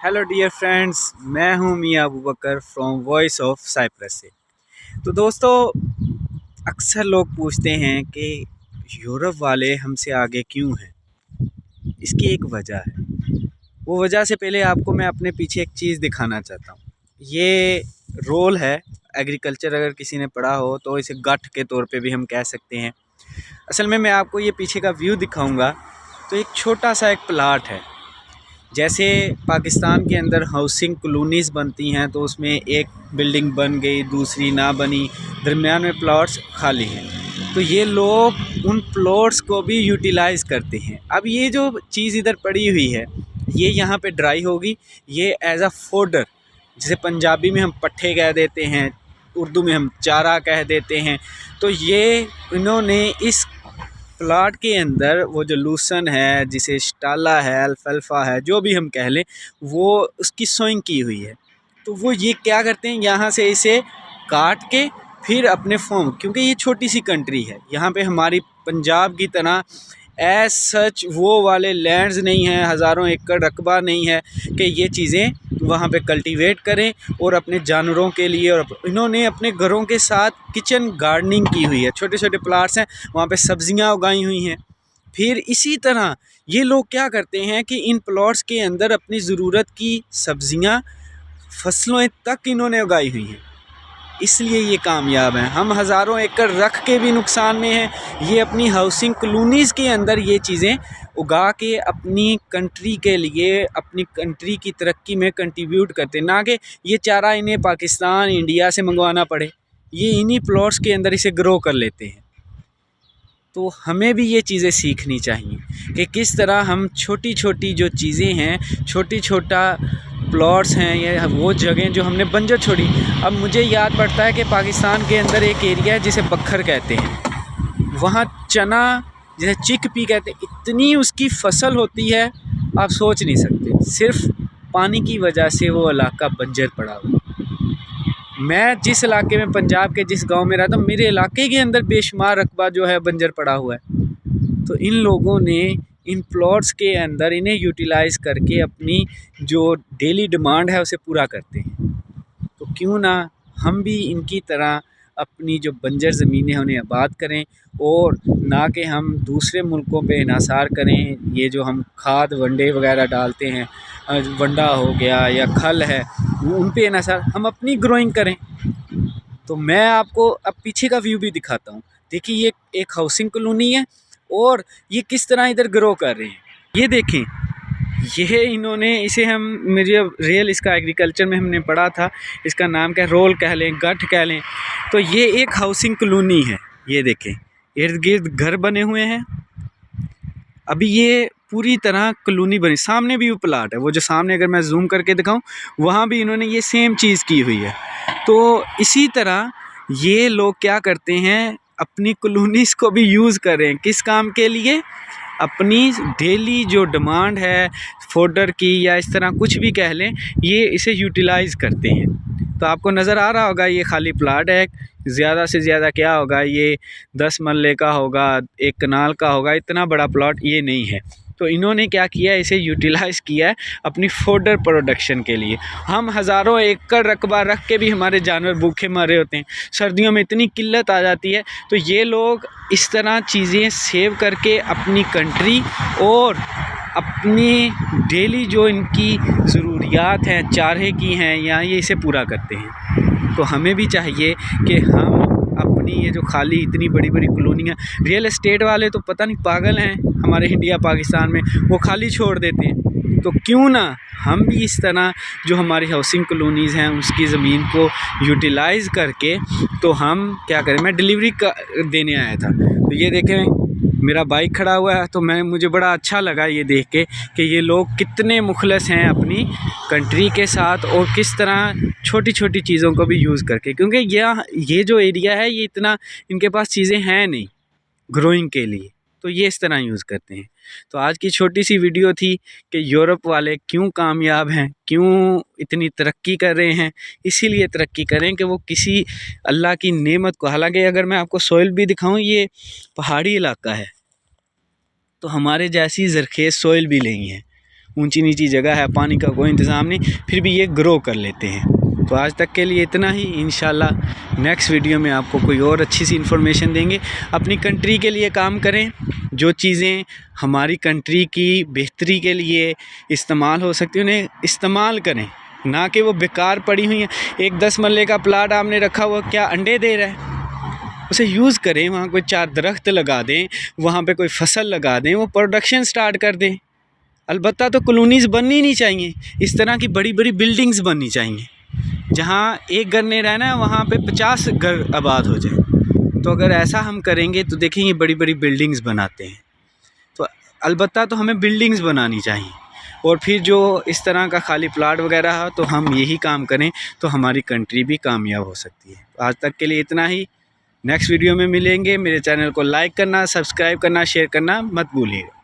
Hello dear friends, मैं हूं मियां अबू बकर from voice of Cyprus से। तो दोस्तों, अक्सर लोग पूछते हैं कि यूरोप वाले हमसे आगे क्यों हैं। इसकी एक वजह है। वो वजह से पहले आपको मैं अपने पीछे एक चीज़ दिखाना चाहता हूँ। ये रोल है एग्रीकल्चर। अगर किसी ने पढ़ा हो तो इसे गठ के तौर पे भी हम कह सकते हैं। असल में मैं आपको ये पीछे का व्यू दिखाऊंगा। तो एक छोटा सा एक प्लाट है। जैसे पाकिस्तान के अंदर हाउसिंग कॉलोनीज़ बनती हैं तो उसमें एक बिल्डिंग बन गई, दूसरी ना बनी, दरमियान में प्लॉट्स खाली हैं। तो ये लोग उन प्लॉट्स को भी यूटिलाइज़ करते हैं। अब ये जो चीज़ इधर पड़ी हुई है, ये यहाँ पे ड्राई होगी। ये एज अ फोडर, जिसे पंजाबी में हम पट्ठे कह देते हैं, उर्दू में हम चारा कह देते हैं। तो ये इन्होंने इस प्लाट के अंदर वो जो लूसन है, जिसे स्टाला है, अल्फाल्फा है, जो भी हम कह लें, वो उसकी सोइंग की हुई है। तो वो ये क्या करते हैं, यहाँ से इसे काट के फिर अपने फॉर्म, क्योंकि ये छोटी सी कंट्री है, यहाँ पे हमारी पंजाब की तरह एज सच वो वाले लैंड्स नहीं हैं, हज़ारों एकड़ रकबा नहीं है कि ये चीज़ें वहाँ पे कल्टीवेट करें और अपने जानवरों के लिए। और इन्होंने अपने घरों के साथ किचन गार्डनिंग की हुई है, छोटे छोटे प्लाट्स हैं, वहाँ पे सब्जियाँ उगाई हुई हैं। फिर इसी तरह ये लोग क्या करते हैं कि इन प्लॉट्स के अंदर अपनी ज़रूरत की सब्जियाँ, फसलों तक इन्होंने उगाई हुई हैं। इसलिए ये कामयाब हैं। हम हज़ारों एकड़ रख के भी नुकसान में हैं। ये अपनी हाउसिंग कॉलोनीज़ के अंदर ये चीज़ें उगा के अपनी कंट्री के लिए, अपनी कंट्री की तरक्की में कंट्रीब्यूट करते, ना कि ये चारा इन्हें पाकिस्तान, इंडिया से मंगवाना पड़े। ये इन्हीं प्लॉट्स के अंदर इसे ग्रो कर लेते हैं। तो हमें भी ये चीज़ें सीखनी चाहिए कि किस तरह हम छोटी छोटी जो चीज़ें हैं, छोटी छोटा प्लॉट्स हैं, या वो जगह जो हमने बंजर छोड़ी। अब मुझे याद पड़ता है कि पाकिस्तान के अंदर एक एरिया है जिसे बखर कहते हैं। वहाँ चना, जिसे चिकपी कहते हैं, इतनी उसकी फसल होती है आप सोच नहीं सकते। सिर्फ पानी की वजह से वो इलाका बंजर पड़ा हुआ। मैं जिस इलाके में, पंजाब के जिस गांव में रहता हूँ, मेरे इलाके के अंदर बेशुमार रकबा जो है बंजर पड़ा हुआ है। तो इन लोगों ने इन प्लॉट्स के अंदर इन्हें यूटिलाइज़ करके अपनी जो डेली डिमांड है उसे पूरा करते हैं। तो क्यों ना हम भी इनकी तरह अपनी जो बंजर ज़मीनें हैं उन्हें आबाद करें, और ना कि हम दूसरे मुल्कों पे इन्हसार करें। ये जो हम खाद वंडे वगैरह डालते हैं, वंडा हो गया या खल है, उन पे इन्हसार, हम अपनी ग्रोइंग करें। तो मैं आपको अब पीछे का व्यू भी दिखाता हूँ। देखिए, ये एक हाउसिंग कॉलोनी है और ये किस तरह इधर ग्रो कर रहे हैं। ये देखें, यह इन्होंने, इसे हम, मेरे रियल इसका एग्रीकल्चर में हमने पढ़ा था, इसका नाम क्या, रोल कह लें, गठ कह लें। तो ये एक हाउसिंग कॉलोनी है। ये देखें, इर्द गिर्द घर बने हुए हैं। अभी ये पूरी तरह कॉलोनी बनी। सामने भी वो प्लाट है, वो जो सामने, अगर मैं जूम करके दिखाऊं, वहाँ भी इन्होंने ये सेम चीज़ की हुई है। तो इसी तरह ये लोग क्या करते हैं, अपनी कॉलोनीज़ को भी यूज़ करें, किस काम के लिए, अपनी डेली जो डिमांड है फोडर की, या इस तरह कुछ भी कह लें, ये इसे यूटिलाइज़ करते हैं। तो आपको नज़र आ रहा होगा ये खाली प्लाट है। ज़्यादा से ज़्यादा क्या होगा, ये 10 मरले का होगा, 1 कनाल का होगा, इतना बड़ा प्लॉट ये नहीं है। तो इन्होंने क्या किया, इसे यूटिलाइज़ किया है अपनी फोडर प्रोडक्शन के लिए। हम हज़ारों एकड़ रकबा रख के भी हमारे जानवर भूखे मरे होते हैं, सर्दियों में इतनी किल्लत आ जाती है। तो ये लोग इस तरह चीज़ें सेव करके अपनी कंट्री और अपनी डेली जो इनकी ज़रूरियात हैं, चारे की हैं, या ये इसे पूरा करते हैं। तो हमें भी चाहिए कि हम अपनी ये जो खाली इतनी बड़ी बड़ी कॉलोनियाँ, रियल एस्टेट वाले तो पता नहीं पागल हैं हमारे इंडिया पाकिस्तान में, वो खाली छोड़ देते हैं। तो क्यों ना हम भी इस तरह जो हमारी हाउसिंग कॉलोनीज़ हैं उसकी ज़मीन को यूटिलाइज़ करके, तो हम क्या करें। मैं डिलीवरी का देने आया था, तो ये देखें मेरा बाइक खड़ा हुआ है। तो मुझे बड़ा अच्छा लगा ये देख के कि ये लोग कितने मुखलस हैं अपनी कंट्री के साथ, और किस तरह छोटी छोटी चीज़ों को भी यूज़ करके, क्योंकि ये जो एरिया है, ये इतना इनके पास चीज़ें हैं नहीं ग्रोइंग के लिए, तो ये इस तरह यूज़ करते हैं। तो आज की छोटी सी वीडियो थी कि यूरोप वाले क्यों कामयाब हैं, क्यों इतनी तरक्की कर रहे हैं। इसीलिए तरक्की करें कि वो किसी अल्लाह की नेमत को, हालांकि अगर मैं आपको सोइल भी दिखाऊं, ये पहाड़ी इलाका है, तो हमारे जैसी ज़रखेज़ सोइल भी नहीं है। ऊंची नीची जगह है, पानी का कोई इंतज़ाम नहीं, फिर भी ये ग्रो कर लेते हैं। तो आज तक के लिए इतना ही। इंशाल्लाह नेक्स्ट वीडियो में आपको कोई और अच्छी सी इन्फॉर्मेशन देंगे। अपनी कंट्री के लिए काम करें, जो चीज़ें हमारी कंट्री की बेहतरी के लिए इस्तेमाल हो सकती हैं उन्हें इस्तेमाल करें, ना कि वो बेकार पड़ी हुई हैं। एक 10 मरले का प्लाट आपने रखा हुआ, क्या अंडे दे रहा है, उसे यूज़ करें। वहाँ कोई 4 दरख्त लगा दें, वहाँ पे कोई फसल लगा दें, वो प्रोडक्शन स्टार्ट कर दें। अलबत्ता तो कॉलोनीज़ बननी नहीं चाहिए, इस तरह की बड़ी बड़ी बिल्डिंग्स बननी चाहिए जहाँ एक घर नहीं रहना है, वहाँ पे 50 घर आबाद हो जाए। तो अगर ऐसा हम करेंगे तो देखें ये बड़ी बड़ी बिल्डिंग्स बनाते हैं। तो अलबत्ता तो हमें बिल्डिंग्स बनानी चाहिए, और फिर जो इस तरह का खाली प्लाट वगैरह है तो हम यही काम करें तो हमारी कंट्री भी कामयाब हो सकती है। तो आज तक के लिए इतना ही। नेक्स्ट वीडियो में मिलेंगे। मेरे चैनल को लाइक करना, सब्सक्राइब करना, शेयर करना मत भूलिएगा।